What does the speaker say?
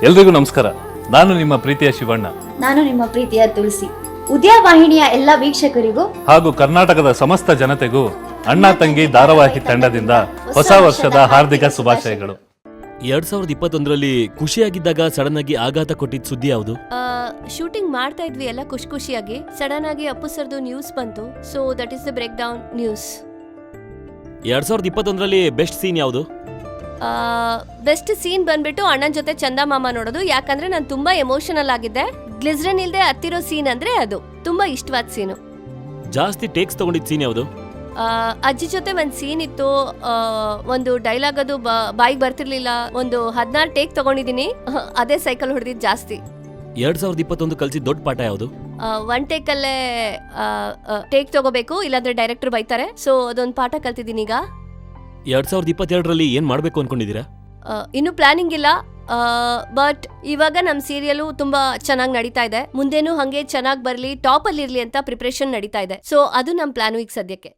ಎಲ್ರಿಗೂ ನಮಸ್ಕಾರ. ನಾನು ನಿಮ್ಮ ಪ್ರೀತಿಯ ಶಿವಣ್ಣ. ನಾನು ನಿಮ್ಮ ಪ್ರೀತಿಯ ತುಳಸಿ. ಉದಯ ವಾಹಿನಿಯ ಎಲ್ಲ ವೀಕ್ಷಕರಿಗೂ ಹಾಗೂ ಕರ್ನಾಟಕದ ಸಮಸ್ತ ಜನತೆಗೂ ಅಣ್ಣ ತಂಗಿ ಧಾರಾವಾಹಿ ತಂಡದಿಂದ ಹೊಸ ವರ್ಷದ ಹಾರ್ದಿಕ ಶುಭಾಶಯಗಳು. 2021ರಲ್ಲಿ ಖುಷಿಯಾಗಿದ್ದಾಗ ಸಡನ್ ಆಗಿ ಆಘಾತ ಕೊಟ್ಟಿದ್ದ ಸುದ್ದಿ ಯಾವುದು? ಶೂಟಿಂಗ್ ಮಾಡ್ತಾ ಇದ್ವಿ ಎಲ್ಲ ಖುಷಿಯಾಗಿ. ಸಡನ್ ಆಗಿ ಅಪ್ಪು ಸರ್ದು ನ್ಯೂಸ್ ಬಂತು. So that is the breakdown news. 2021ರಲ್ಲಿ ಬೆಸ್ಟ್ ಸೀನ್ ಯಾವುದು? ಬೆಸ್ಟ್ ಸೀನ್ ಬಂದ್ಬಿಟ್ಟು ಅಣ್ಣನ ಜೊತೆ ಚಂದ ಮಾಮ ನೋಡೋದು. ಯಾಕಂದ್ರೆ ನಾನು ತುಂಬಾ ಎಮೋಷನಲ್ ಆಗಿದ್ದೆ. ಗ್ಲಿಸರಿನ್ ಇಲ್ದೆ ಹತ್ತಿರೋ ಸೀನ್ ಅಂದ್ರೆ ಅದು ತುಂಬಾ ಇಷ್ಟವಾದ ಸೀನು. ಜಾಸ್ತಿ ಟೇಕ್ಸ್ ತಗೊಂಡಿದ್ದ ಸೀನ್ ಯಾವುದು? ಅಜ್ಜಿ ಜೊತೆ ಒಂದ್ ಸೀನ್ ಇತ್ತು. ಒಂದು ಡೈಲಾಗ್ ಅದು ಬಾಯಿಗೆ ಬರ್ತಿರ್ಲಿಲ್ಲ. ಒಂದು 16 ಟೇಕ್ ತಗೊಂಡಿದೀನಿ. ಅದೇ ಸೈಕಲ್ ಹೊಡೆದಿದ್ದು ಜಾಸ್ತಿ. 2021 ಕಲ್ಸಿದ ದೊಡ್ಡ ಪಾಠ ಯಾವುದು? ಒನ್ ಟೇಕ್ ಅಲ್ಲೇ ಟೇಕ್ ತಗೋಬೇಕು, ಇಲ್ಲಾಂದ್ರೆ ಡೈರೆಕ್ಟರ್ ಬೈತಾರೆ. ಸೊ ಅದೊಂದು ಪಾಠ ಕಲ್ತಿದ್ದೀನಿ ಈಗ. 2022ರಲ್ಲಿ ಏನ್ ಮಾಡ್ಬೇಕು ಅನ್ಕೊಂಡಿದೀರಾ? ಇನ್ನು ಪ್ಲಾನಿಂಗ್ ಇಲ್ಲ. ಬಟ್ ಇವಾಗ ನಮ್ ಸೀರಿಯಲ್ ತುಂಬಾ ಚೆನ್ನಾಗಿ ನಡೀತಾ ಇದೆ. ಮುಂದೇನು ಹಂಗೆ ಚೆನ್ನಾಗಿ ಬರ್ಲಿ, ಟಾಪ್ ಅಲ್ಲಿ ಇರ್ಲಿ ಅಂತ ಪ್ರಿಪರೇಷನ್ ನಡೀತಾ ಇದೆ. ಸೊ ಅದು ನಮ್ ಪ್ಲಾನು ಈಗ ಸದ್ಯಕ್ಕೆ.